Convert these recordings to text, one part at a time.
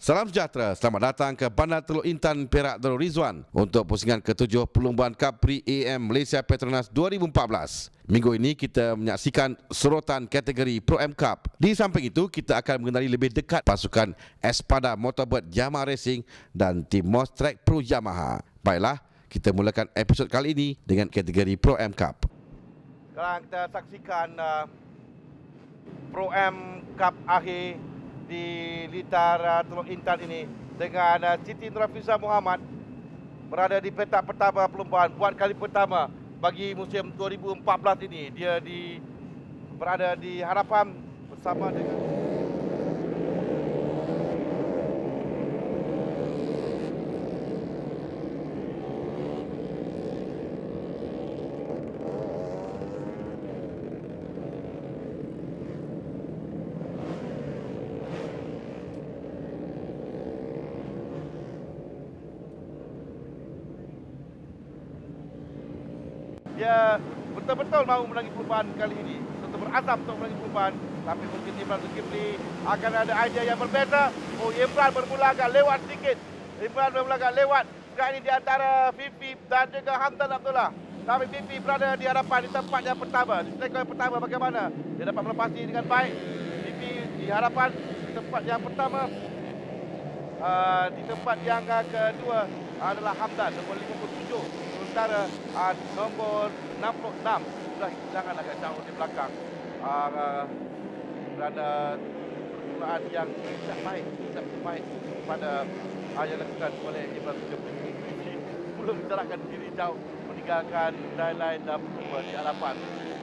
Salam sejahtera, selamat datang ke Bandar Teluk Intan Perak Darul Rizwan untuk pusingan ke-7 Perlombaan Capri AM Malaysia Petronas 2014. Minggu ini kita menyaksikan sorotan kategori Pro M Cup. Di samping itu, kita akan mengenali lebih dekat pasukan Espada Motorbird Yamaha Racing dan tim Mostrack Pro Yamaha. Baiklah, kita mulakan episod kali ini dengan kategori Pro M Cup. Sekarang kita saksikan Pro M Cup akhir di Litar Teluk Intan ini dengan Siti Nurhafizah Muhammad berada di petak pertama perlombaan buat kali pertama bagi musim 2014 ini. Dia berada di hadapan bersama dengan dia betul-betul mahu menangi perlombaan kali ini, betul berazam untuk menangi perlombaan. Tapi mungkin Imran Zulkifli akan ada idea yang berbeza. Oh, Imran bermula agak lewat sedikit. Imran bermula agak lewat. Sekarang ini di antara Fifi dan juga Hamdan Abdullah. Tapi Fifi berada di hadapan di tempat yang pertama. Di sektor yang pertama bagaimana? Dia dapat melepasi dengan baik. Fifi di hadapan di tempat yang pertama. Di tempat yang kedua adalah Hamdan nombor 57. Sementara nombor 66 sudah kehilangan agak jauh di belakang. Berada permulaan yang tidak baik pada yang dilakukan oleh Imran Zulkifli. Belum menjarakkan diri jauh meninggalkan lain-lain dan percuma di hadapan.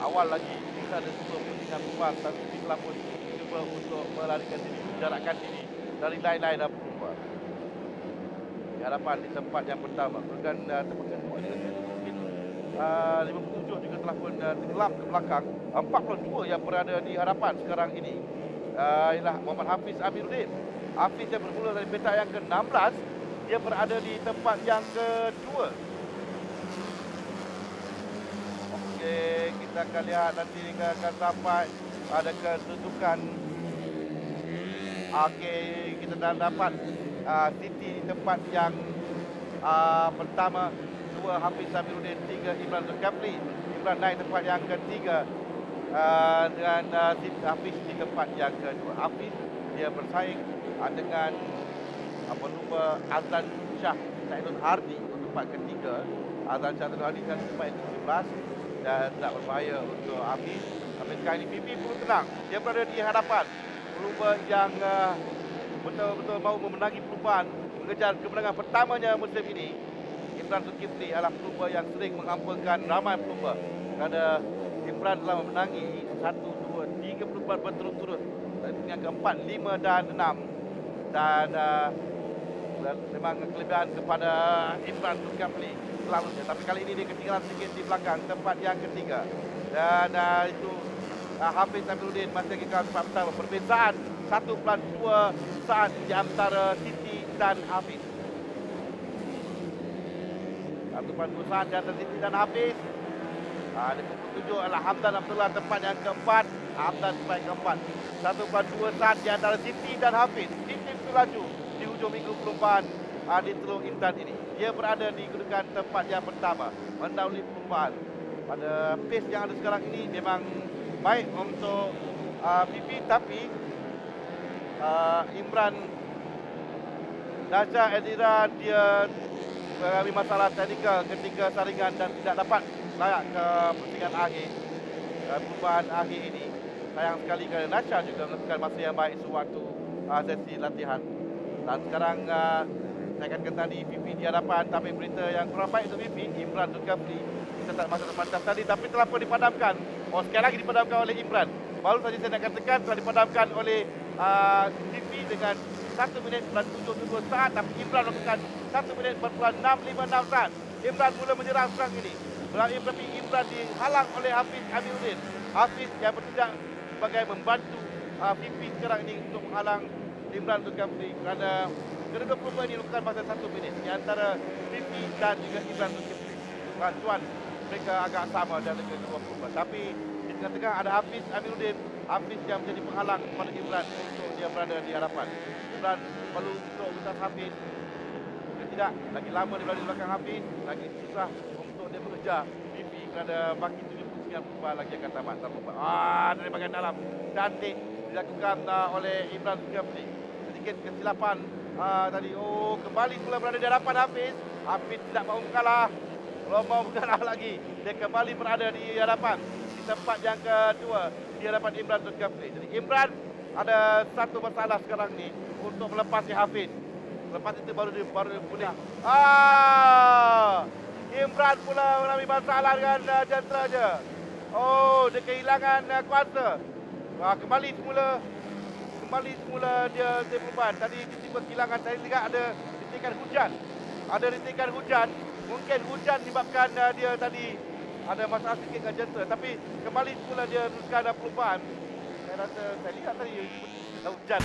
Awal lagi kita ada sebuah pertandingan perlumbaan, tapi telah pun cuba untuk melarikan diri, menjarakkan diri dari lain-lain dan percuma. Di hadapan di tempat yang pertama. Kemudian tempat kedua ini mungkin 57 juga telah pun tenggelam ke belakang. 42 yang berada di hadapan sekarang ini ialah Muhammad Hafiz Amiruddin. Hafiz yang bermula dari petak yang ke-16, dia berada di tempat yang kedua. Okey, kita akan lihat nanti akan sampai pada kedudukan. Okey, kita dah dapat Siti di tempat yang pertama, 2 Hafiz Amiruddin, 3 Imran Zulkifli. Imran naik tempat yang ketiga dengan Hafiz di tempat yang kedua. Hafiz dia bersaing dengan pelumba Azlan Shah Zainul Hardi untuk tempat ketiga. Azlan Shah Zainul Hardi kan tempat yang 17 dan tak berbahaya untuk Hafiz. Tapi sekarang ini Fifi perlu tenang. Dia berada di hadapan pelumba yang betul-betul mahu memenangi perlombaan, mengejar kemenangan pertamanya musim ini. Imran Zulkifli adalah pelumba yang sering mengampunkan ramai pelumba. Kerana Imran telah memenangi 1, 2, 3 perlombaan berturut-turut. Yang keempat, 5 dan 6. Dan memang kelebihan kepada Imran Zulkifli selalunya. Tapi kali ini dia ketinggalan sedikit di belakang tempat yang ketiga. Dan itu Hafiz Amiruddin masih lagi ke tempat pertama. Perbezaan 1.2 saat di antara Siti dan Hafiz. 1.2 saat di antara Siti dan Hafiz. Di pukul 7 adalah Hamdan Abdullah tempat yang keempat. Hamdan tempat yang keempat. 1.2 saat di antara Siti dan Hafiz. Siti berlaju di hujung minggu perlombaan di Teluk Intan ini. Dia berada di kedudukan tempat yang pertama, mendahului perlombaan. Pada pace yang ada sekarang ini memang baik untuk Fifi, tapi Imran Najah Edira dia mengalami masalah teknikal ketika saringan dan tidak dapat layak ke pusingan akhir perlombaan akhir ini. Sayang sekali kerana Najah juga melakukan masa yang baik sewaktu sesi latihan. Dan sekarang saya katakan tadi Fifi di hadapan, tapi berita yang kurang baik untuk Fifi, Imran Zulkifli kita tak masa terpantas tadi, tapi telah pun dipadamkan. Oh, sekali lagi dipadamkan oleh Imran. Baru tadi saya nak katakan telah dipadamkan oleh Fifi dengan 1 minit 72 saat, tapi Imran melakukan 1 minit 656 saat. Imran mula menyerang serang ini. Tapi Imran dihalang oleh Hafiz Amiruddin. Hafiz yang bertindak sebagai membantu Fifi sekarang ini untuk menghalang Imran Zulkifli kerana kedua pelumba ini lakukan masa 1 minit di antara Fifi dan juga Imran Zulkifli. Bantuan mereka agak sama dalam kedua pelumba. Tapi di tengah-tengah ada Hafiz Amiruddin. Hafiz yang menjadi penghalang kepada Imran untuk dia berada di hadapan. Imran perlu untuk lintas Hafiz. Tidak, lagi lama dia berada di belakang Hafiz, lagi susah untuk dia mengejar Fifi kerana baki 79 perubahan lagi akan tamat. Dari bahagian dalam, cantik dilakukan oleh Imran Zulkifli. Sedikit kesilapan tadi. Kembali pula berada di hadapan Hafiz. Hafiz tidak mahu mengalah. Kalau mau mengalah lagi, dia kembali berada di hadapan, di tempat yang kedua di hadapan Imran Zulkifli. Jadi Imran ada satu masalah sekarang ni untuk melepasi Hafiz. Lepas itu baru dia boleh. Imran pula mengalami masalah dengan jenteranya. Dia kehilangan kuasa. Kembali semula dia beban. Tadi tiba-tiba kehilangan. Tadi juga ada rintikan hujan. Mungkin hujan menyebabkan dia tadi ada masalah sedikit dengan jentera. Tapi kembali semula dia teruskan perubahan. Saya lihat tadi hujan.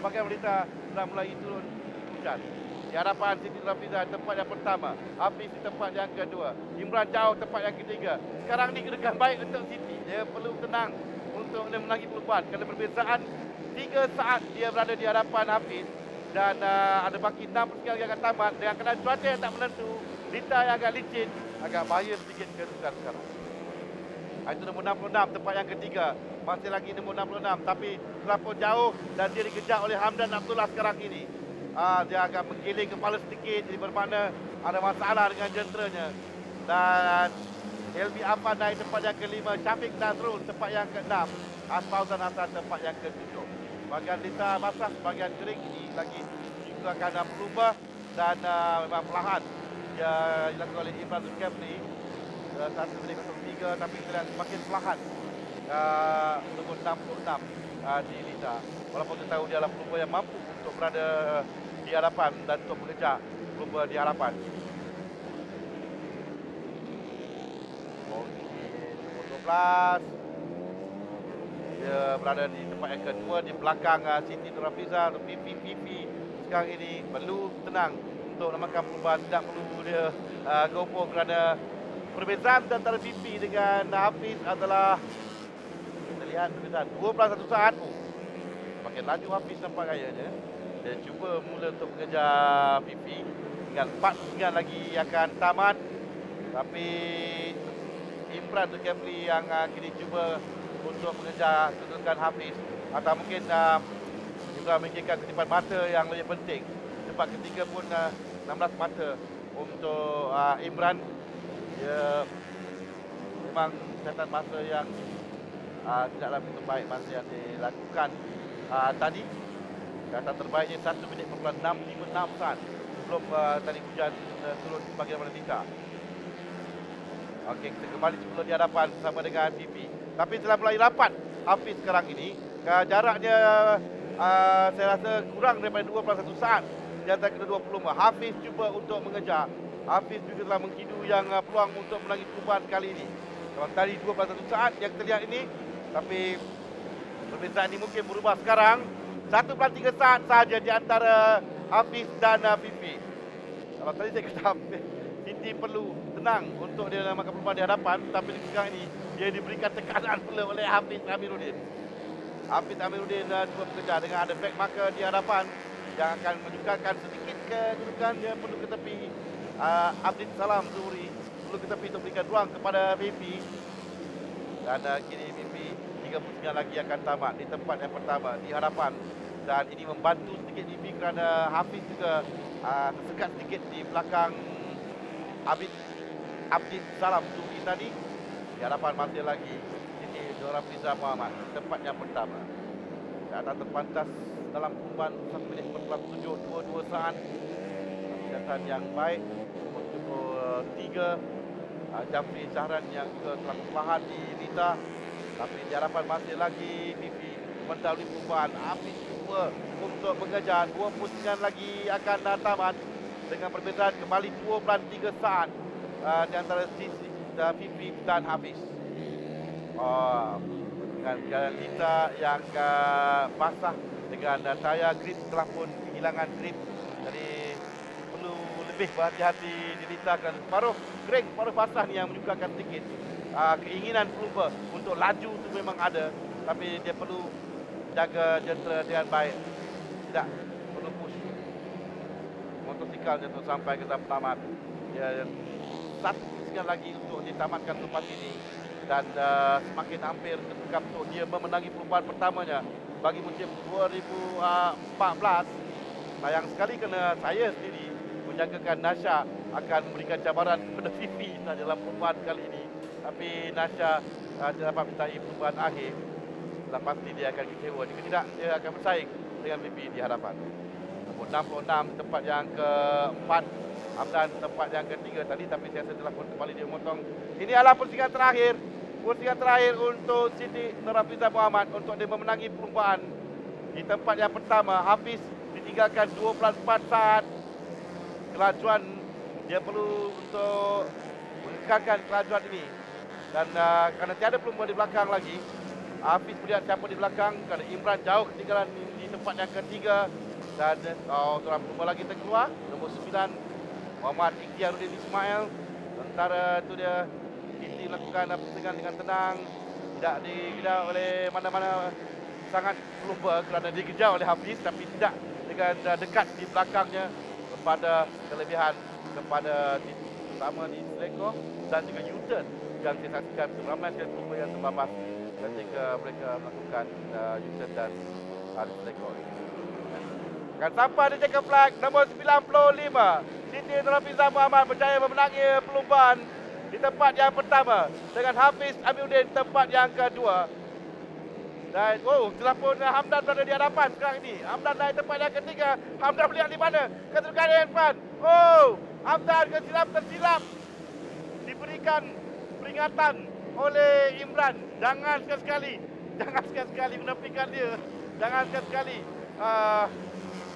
Sebagai berita telah mulai turun hujan. Di hadapan Siti Nurhafizah tempat yang pertama, Hafiz di tempat yang kedua, Imran jauh tempat yang ketiga. Sekarang ni kedudukan baik untuk Siti. Dia perlu tenang untuk menangi perubahan kerana perbezaan 3 saat dia berada di hadapan Hafiz dan ada baki 6 lagi akan tamat dengan keadaan cuaca yang tak menentu, lita yang agak licin, agak bahaya sedikit kedudukan sekarang. Itu nombor 66 tempat yang ketiga. Masih lagi nombor 66 tapi terlampau jauh dan dia dikejar oleh Hamdan Abdullah sekarang ini. Dia agak menggiling kepala sedikit, jadi bermakna ada masalah dengan jenteranya. Dan Helmi Afan naik tempat yang kelima, Syafiq Nazrul tempat yang keenam, Asfauzan Hasan tempat yang ketujuh. Bahagian lita basah, bahagian kering ini lagi juga akan berubah dan memang perlahan dia dilakukan oleh Imran Zulkifli. 1.03 tapi kita lihat semakin perlahan nombor 66 di lita. Walaupun kita tahu dia adalah pelumba yang mampu untuk berada di hadapan dan untuk mengejar pelumba di hadapan. Nombor 12 dia berada di tempat yang kedua di belakang Siti Nurhafizah atau Fifi. Sekarang ini perlu tenang untuk melakukan perubahan, tidak perlu dia gopoh kerana perbezaan antara Fifi dengan Hafiz adalah, kita lihat perbezaan 12 saat. Makin laju Hafiz nampak gayanya. Dia cuba mula untuk mengejar Fifi. Tinggal 4 lagi akan tamat. Tapi Imran Zulkifli yang kini cuba untuk mengejar kedudukan Hafiz. Atau mungkin juga memikirkan ketipan mata yang lebih penting. Tempat ketiga pun 16 mata untuk Imran. Dia memang catatan masa yang tidaklah begitu baik masa yang dilakukan tadi. Catatan terbaiknya 1 minit 656 saat sebelum tadi hujan turun di bahagian mana lita. Okey, kita kembali semula di hadapan bersama dengan Fifi. Tapi telah mulai rapat Hafiz sekarang ini. Jaraknya saya rasa kurang daripada 21 saat di antara kedua pelumba. Hafiz cuba untuk mengejar. Hafiz juga telah menghidu yang peluang untuk menangis perubahan kali ini. Kalau tadi 21 saat yang kita lihat ini, tapi perbezaan ini mungkin berubah sekarang. 1/3 saat sahaja di antara Hafiz dan Fifi. Kalau tadi saya kata Hafiz, Siti Siti perlu tenang untuk dia namakan perlumbaan di hadapan, tapi sekarang ini dia diberikan tekanan pula oleh Hafiz Amiruddin. Hafiz Amiruddin cuba bekerja dengan ada back marker di hadapan yang akan menyukarkan sedikit kedudukan. Dia perlu ke tepi. Abdin Salam Zuhri perlu ke tepi untuk berikan ruang kepada BP. Dan kini BP 39 lagi akan tamat di tempat yang pertama di hadapan. Dan ini membantu sedikit BP kerana Hafiz juga tersekat sedikit di belakang Abdin Salam Zuhri tadi. Di hadapan masih lagi Siti Nurafiza Muhammad di tempat yang pertama. Keadaan terpantas dalam perlumbaan 1 minit 47.22 saat. Kesihatan yang baik untuk 3 Jafri Zahran yang juga telah perlahan di Lita. Tapi di hadapan masih lagi Fifi mendahului perlumbaan. Hafiz cuba untuk mengejar 29 lagi akan tamat dengan perbezaan kembali 2.3 saat di antara Fifi dan Hafiz. Dengan jalan Lita yang basah dengan tayar grip telah pun kehilangan grip. Jadi perlu lebih berhati-hati di Lita kan paruh kering, paruh basah ni yang menyukarkan sedikit. Keinginan pelumba untuk laju tu memang ada, tapi dia perlu jaga jentera dengan baik. Tidak perlu push motosikalnya untuk sampai ke tahap tamat. Dia 1 pusingan lagi untuk ditamatkan tempat ini. Dan semakin hampir ketukar untuk dia memenangi perlumbaan pertamanya bagi musim 2014. Sayang sekali kerana saya sendiri menjangkakan Nasha akan memberikan cabaran kepada Fifi dalam perlumbaan kali ini. Tapi Nasha dia dapat mencapai perlumbaan akhir. Dan pasti dia akan kecewa. Jika tidak, dia akan bersaing dengan Fifi di hadapan. Nombor 66 tempat yang keempat, Hamdan tempat yang ketiga tadi, tapi saya telah pun kembali dia memotong. Ini adalah pusingan terakhir. Pusingan terakhir untuk Siti Nurafiza Muhammad untuk dia memenangi perlumbaan. Di tempat yang pertama, Hafiz ditinggalkan 24 saat. Kelajuan dia perlu untuk mengekalkan kelajuan ini. Dan kerana tiada pelumba di belakang lagi, Hafiz melihat siapa di belakang. Kerana Imran jauh ketinggalan di tempat yang ketiga. Dan seorang pelumba lagi terkeluar, nombor 9 Muhammad Ikhtiaruddin Ismail. Sementara itu dia Siti melakukan pertandingan dengan tenang, tidak dikejar oleh mana-mana sangat pelumba kerana dikejar oleh Hafiz, tapi tidak dengan dekat di belakangnya kepada kelebihan kepada terutama di Selekor dan juga U-turn yang saya saksikan ramai sekali pelumba yang terbabas ketika mereka melakukan U-turn dan Selekor. Akan sampai di checker flag nombor 95 Siti Nurafiza Muhammad berjaya memenangi perlumbaan di tempat yang pertama dengan Hafiz Amiruddin tempat yang kedua. Dan telah pun Hamdan berada di hadapan sekarang ini. Hamdan naik tempat yang ketiga. Hamdan melihat di mana kedudukan yang depan. Hamdan tersilap. Diberikan peringatan oleh Imran. Jangan sekali-sekali menepikan dia. Jangan sekali-sekali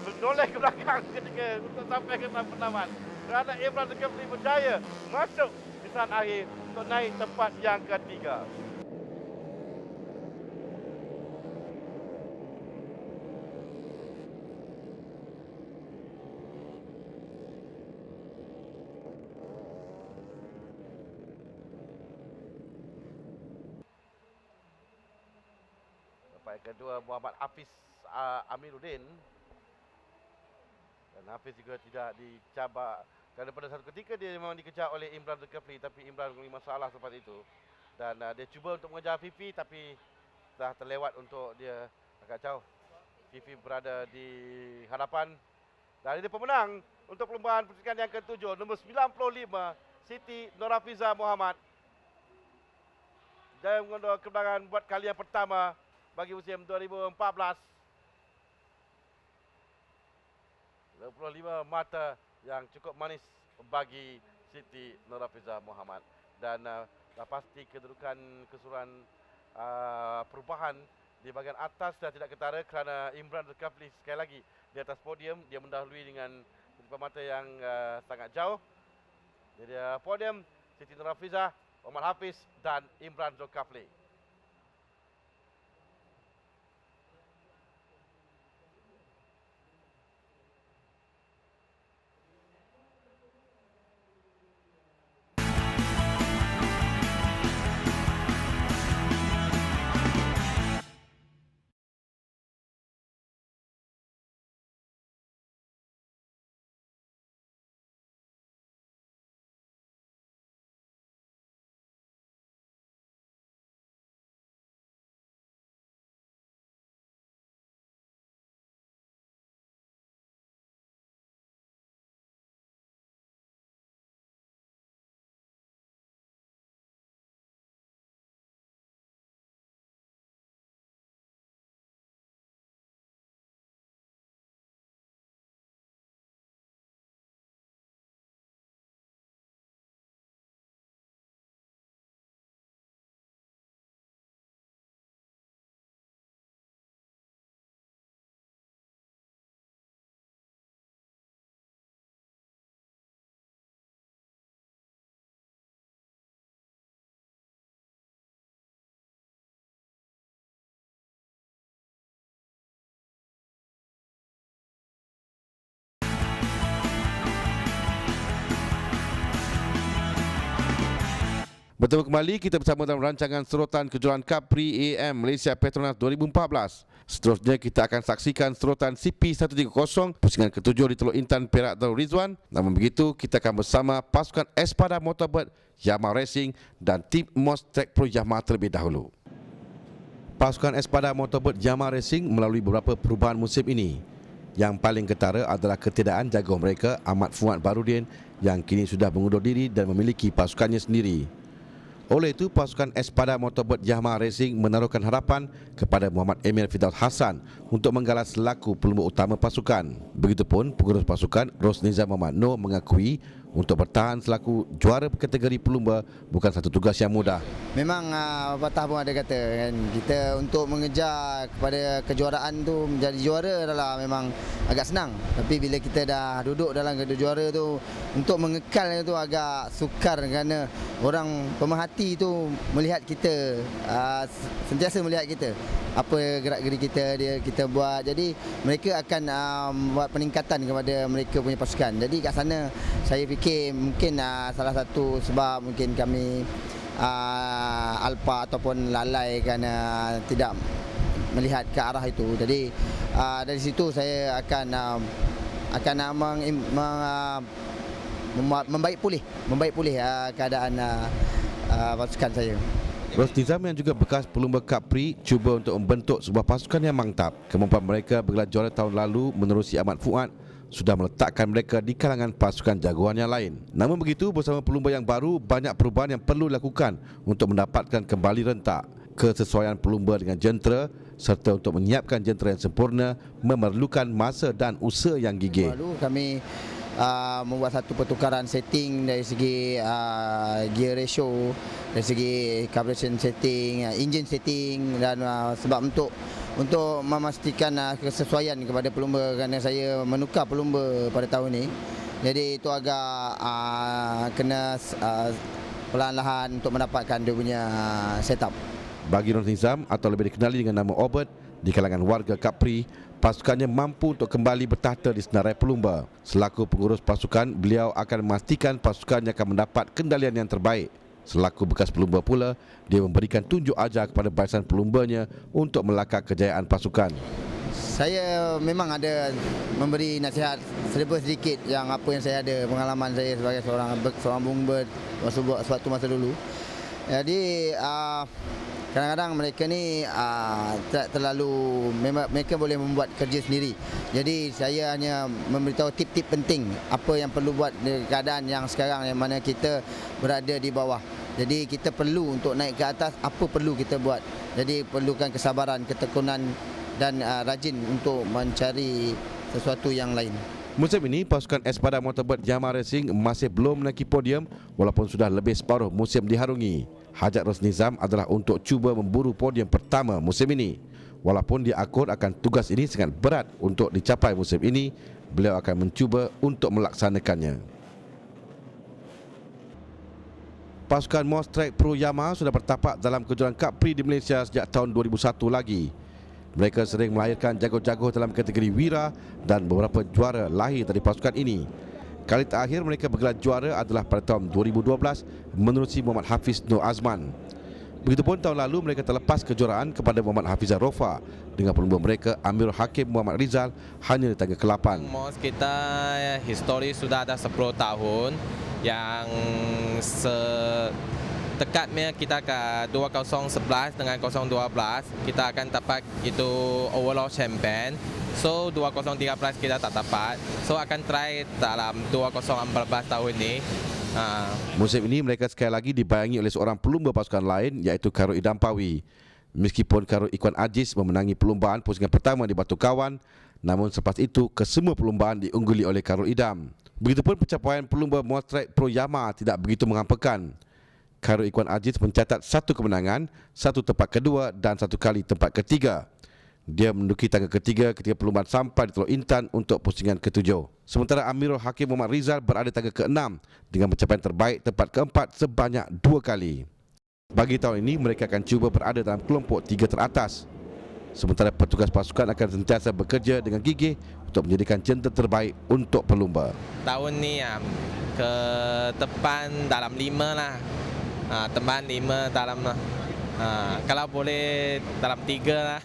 menoleh ke belakang ketika untuk sampai ke tahap penamat. Kerana Imran Zulkifli berjaya masuk di saat akhir untuk naik tempat yang ketiga. Tempat yang kedua Muhammad Hafiz Amiruddin. Dan Hafiz juga tidak dicabar. Kerana pada satu ketika dia memang dikejar oleh Imran Zulkifli, tapi Imran memiliki masalah seperti itu. Dan dia cuba untuk mengejar Fifi, tapi telah terlewat untuk dia agak jauh. Fifi berada di hadapan. Dan ini pemenang untuk perlumbaan pusingan yang ke-7, nombor 95, Siti Nurafiza Muhammad. Jaya mengundur kemenangan buat kali yang pertama bagi musim 2014. 25 mata yang cukup manis bagi Siti Nurafiza Muhammad. Dan pasti kedudukan keseluruhan perubahan di bahagian atas sudah tidak ketara kerana Imran Zulkifli sekali lagi di atas podium. Dia mendahului dengan mata yang sangat jauh. Jadi podium Siti Nurafiza, Muhammad Hafiz dan Imran Zulkifli. Bertemu kembali kita bersama dalam rancangan serotan kejuaraan Capri AM Malaysia Petronas 2014. Seterusnya kita akan saksikan serotan CP130 pusingan ke-7 di Teluk Intan Perak Darul Rizwan. Namun begitu, kita akan bersama pasukan Espada Motorbird Yamaha Racing dan tim Mostrek Pro Yamaha terlebih dahulu. Pasukan Espada Motorbird Yamaha Racing melalui beberapa perubahan musim ini. Yang paling ketara adalah ketiadaan jago mereka Ahmad Fuad Barudin yang kini sudah mengundur diri dan memiliki pasukannya sendiri. Oleh itu, pasukan Espada Motorbird Yamaha Racing menaruhkan harapan kepada Muhammad Emil Firdaus Hassan untuk menggalah selaku pelumba utama pasukan. Begitupun pengurus pasukan Rosnizam Muhammad Noor mengakui untuk bertahan selaku juara kategori pelumba bukan satu tugas yang mudah. Memang patah pun ada kata kan, kita untuk mengejar kepada kejuaraan tu menjadi juara adalah memang agak senang. Tapi bila kita dah duduk dalam kedua juara tu, untuk mengekalnya tu agak sukar kerana orang pemerhati tu melihat kita, sentiasa melihat kita, apa gerak-geri kita buat. Jadi mereka akan buat peningkatan kepada mereka punya pasukan. Jadi kat sana saya fikir mungkin salah satu sebab mungkin kami alpa ataupun lalai kerana tidak melihat ke arah itu. Jadi dari situ saya akan membaik pulih keadaan pasukan saya. Rosnizam yang juga bekas pelumba Capri cuba untuk membentuk sebuah pasukan yang mantap. Kemampuan mereka bergelar juara tahun lalu menerusi Ahmad Fuad sudah meletakkan mereka di kalangan pasukan jagoan yang lain. Namun begitu, bersama pelumba yang baru, banyak perubahan yang perlu dilakukan untuk mendapatkan kembali rentak. Kesesuaian pelumba dengan jentera serta untuk menyiapkan jentera yang sempurna memerlukan masa dan usaha yang gigih. Lalu kami membuat satu pertukaran setting dari segi gear ratio, dari segi carburation setting, engine setting, dan sebab untuk memastikan kesesuaian kepada pelumba kerana saya menukar pelumba pada tahun ini. Jadi itu agak kena perlahan-lahan untuk mendapatkan dia punya setup. Bagi Rosnizam atau lebih dikenali dengan nama Obert di kalangan warga Capri, pasukannya mampu untuk kembali bertahta di senarai pelumba. Selaku pengurus pasukan, beliau akan memastikan pasukannya akan mendapat kendalian yang terbaik. Selaku bekas pelumba pula, dia memberikan tunjuk ajar kepada barisan pelumbanya untuk melakar kejayaan pasukan. Saya memang ada memberi nasihat sedikit yang apa yang saya ada, pengalaman saya sebagai seorang pelumba suatu masa dulu. Jadi kadang-kadang mereka ni tak terlalu, mereka boleh membuat kerja sendiri. Jadi saya hanya memberitahu tip-tip penting apa yang perlu buat di keadaan yang sekarang yang mana kita berada di bawah. Jadi kita perlu untuk naik ke atas, apa perlu kita buat. Jadi perlukan kesabaran, ketekunan dan rajin untuk mencari sesuatu yang lain. Musim ini, pasukan Espada Motorbird Yamaha Racing masih belum menaiki podium walaupun sudah lebih separuh musim diharungi. Hajat Rosnizam adalah untuk cuba memburu podium pertama musim ini. Walaupun dia akur akan tugas ini sangat berat untuk dicapai musim ini, beliau akan mencuba untuk melaksanakannya. Pasukan Mostrek Pro Yamaha sudah bertapak dalam kejuaraan Capri di Malaysia sejak tahun 2001 lagi. Mereka sering melahirkan jago-jago dalam kategori wira dan beberapa juara lahir dari pasukan ini. Kali terakhir mereka bergelar juara adalah pada tahun 2012 menerusi Muhammad Hafiz Nur Azman. Begitupun tahun lalu mereka terlepas kejuaraan kepada Muhammad Hafizah Rofa dengan pelumba mereka Amirul Hakim Muhammad Rizal hanya di tangga ke-8. Mos kita histori sudah ada 10 tahun yang dekatnya kita ke 2011 dengan 2012 kita akan dapat itu overall champion. So 2013 kita tak dapat. So akan try dalam 2014 tahun ini. Musim ini mereka sekali lagi dibayangi oleh seorang pelumba pasukan lain iaitu Karul Idam Pawi. Meskipun Karul Ikhwan Aziz memenangi perlumbaan pusingan pertama di Batu Kawan, namun selepas itu kesemua perlumbaan diungguli oleh Karul Idam. Begitupun pencapaian pelumba Mostrek Pro Yamaha tidak begitu mengampakan. Karul Ikhwan Aziz mencatat 1 kemenangan, 1 tempat kedua dan 1 kali tempat ketiga. Dia menduduki tangga ketiga ketika perlumbaan sampai di Teluk Intan untuk pusingan ke-7. Sementara Amirul Hakim Muhammad Rizal berada tangga ke-6 dengan pencapaian terbaik tempat ke-4 sebanyak 2 kali. Bagi tahun ini mereka akan cuba berada dalam kelompok 3 teratas. Sementara petugas pasukan akan sentiasa bekerja dengan gigih untuk menjadikan jentera terbaik untuk pelumba. Tahun ni ke depan dalam 5 lah. teman 5 dalam lah. Kalau boleh dalam 3 lah.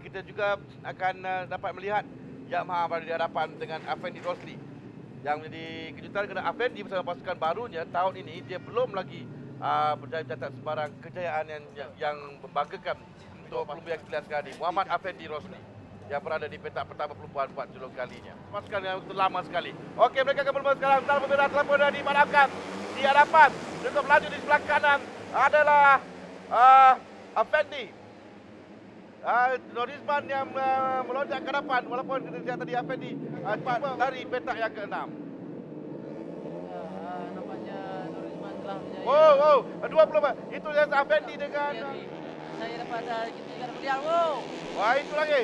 Kita juga akan dapat melihat Yamaha berada di hadapan dengan Afendi Rosli. Yang menjadi kejutan kerana Afendi bersama pasukan barunya tahun ini, dia belum lagi berjaya mencatat sebarang kejayaan yang membanggakan untuk pelumba yang kita lihat sekarang ini. Muhammad Afendi Rosli yang berada di petak pertama perlumbaan 4 julung kalinya. Pasukan yang begitu lama sekali. Okey, mereka akan berlumba sekarang. Dalam pembela telah berada di Malakam. Di hadapan, untuk melaju di sebelah kanan adalah Afendi. Norizman yang melonjak ke depan walaupun kita lihat tadi Afendi dari petak yang ke-6. Nampaknya Norizman telah menjadi. Oh, 20. Itu yang Afendi dengan Saya dapat kita melihat. wah, itu lagi.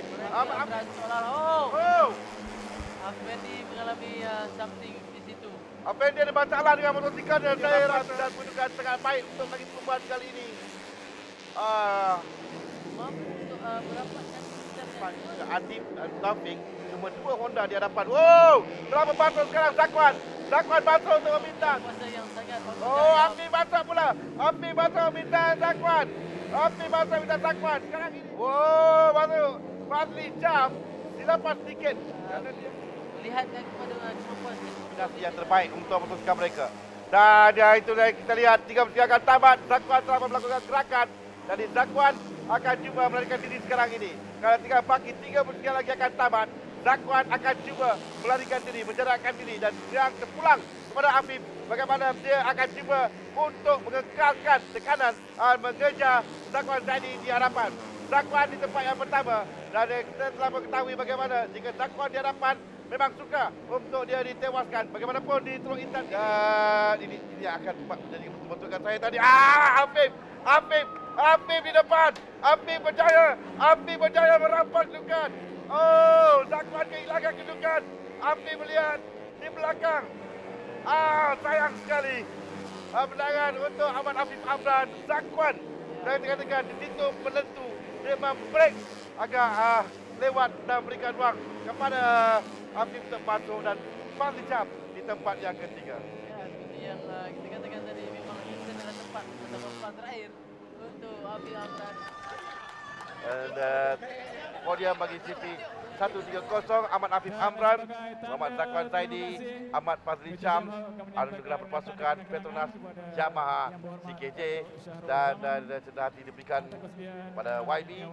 Afendi mengalami something di situ. Afendi ada masalah dengan motosikal dan saya rasa dan menunjukkan sangat baik untuk lagi perlumbaan kali ini. Mendapatkan Adib dan Taufik, cuma 2 Honda di hadapan. Wow, telah membantu sekarang Zakwan. Zakwan bantu untuk meminta. kuasa yang sangat bagus. Oh, Afi bantu pula. Afi bantu minta Zakwan. Afi bantu minta Zakwan. Sekarang ini. Wow, bantu. Fadli Jam dilepas sedikit. Kerana dia Melihat kepada kemampuan kombinasi yang terbaik untuk memutuskan mereka. Dan itu kita lihat 3 bersiap akan tamat. Zakwan telah melakukan gerakan. Jadi Zakwan akan cuba melarikan diri sekarang ini. Kalau tinggal baki 3 bersiap lagi akan tamat. Zakwan akan cuba melarikan diri, menjarakkan diri dan dia terpulang kepada Afif. Bagaimana dia akan cuba untuk mengekalkan tekanan mengejar Zakwan Zaidi di hadapan. Zakwan di tempat yang pertama. Dan kita telah mengetahui bagaimana jika Zakwan di hadapan memang suka untuk dia ditewaskan. Bagaimanapun di Teluk Intan. Dan ini akan menjadi pembentukan saya tadi. Afif di depan. Afif berjaya merampas kedudukan. Oh, Zakwan kehilangan kedudukan. Afif melihat di belakang. Sayang sekali. Menangan untuk Ahmad Afif Amran. Zakwan dan dengan di situ penentu. Dia membreak agak lewat dan berikan ruang kepada Afif untuk masuk dan Fadli Jam di tempat yang ketiga. Ya, seperti yang kita katakan tadi, memang ini adalah tempat terakhir untuk Abi Amran. Dan podium bagi Siti 130 Ahmad Afif Amran, Muhammad Zakwan Zaidi, Ahmad Fadli Jam, anugerah perpasukan Petronas Yamaha CKJ dan senang hati diberikan kepada YB.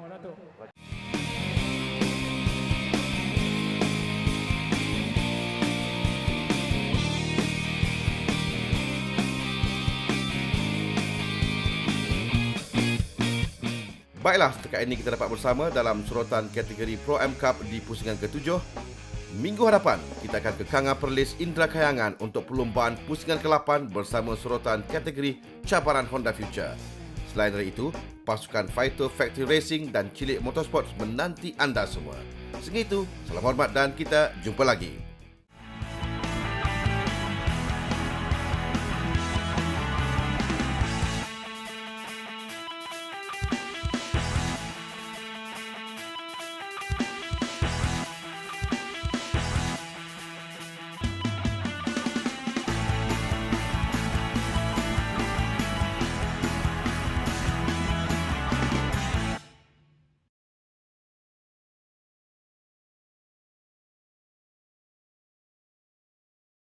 Baiklah, setakat ini kita dapat bersama dalam sorotan kategori Pro M Cup di pusingan ke-7. Minggu hadapan, kita akan ke Kanga Perlis Indra Kayangan untuk perlumbaan pusingan ke-8 bersama sorotan kategori cabaran Honda Future. Selain dari itu, pasukan Fighter Factory Racing dan Cilik Motorsports menanti anda semua. Segitu, salam hormat dan kita jumpa lagi.